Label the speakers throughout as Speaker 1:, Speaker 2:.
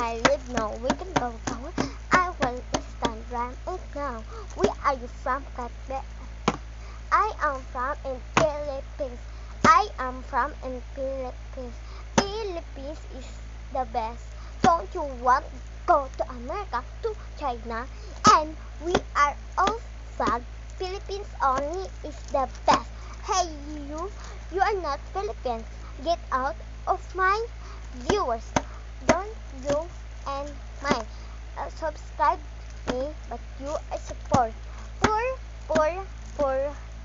Speaker 1: I live now, we can go down. I will stand right now. Where are you from, Quebec? I am from in Philippines. I am from in Philippines. Philippines is the best. Don't you want to go to America, to China? And we are all flag. Philippines only is the best. Hey you are not Philippines. Get out of my viewers. Don't you and mine. Subscribe me, but you are support.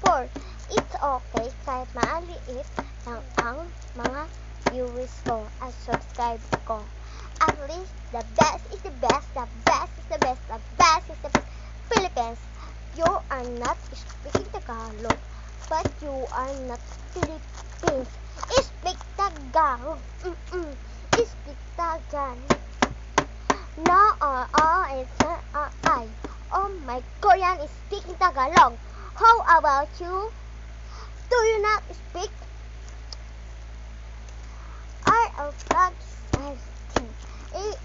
Speaker 1: Poor. It's okay kahit maaliit lang ang mga viewers ko at subscribe ko. At least the best is the best, the best is the best, the best is the best. Philippines, you are not speaking Tagalog, but you are not Philippines. Speak Tagalog. Speak Tagalog. No, it's I. Oh, my Korean is speaking Tagalog. How about you? Do you not speak? Our flag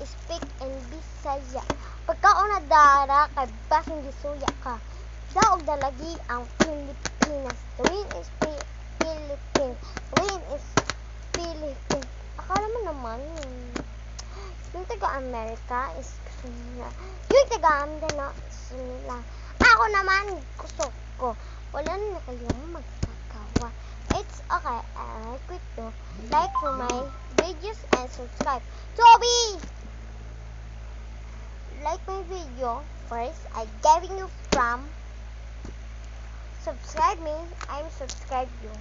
Speaker 1: speak in Bisaya. Pagkaon na dara kay basing gisuya ka. Daog dalagi ang Pilipinas. Win is Philippines. Win is Philippines. Akala mo naman yung taga-Amerika is gusto nila. Yung taga-Amerika na gusto nila. Ako naman gusto ko. Wala na kayong magkakawa. It's okay. I quit to like for my videos and subscribe. Toby! Like my video. First, I giving you from subscribe me. I'm subscribe you.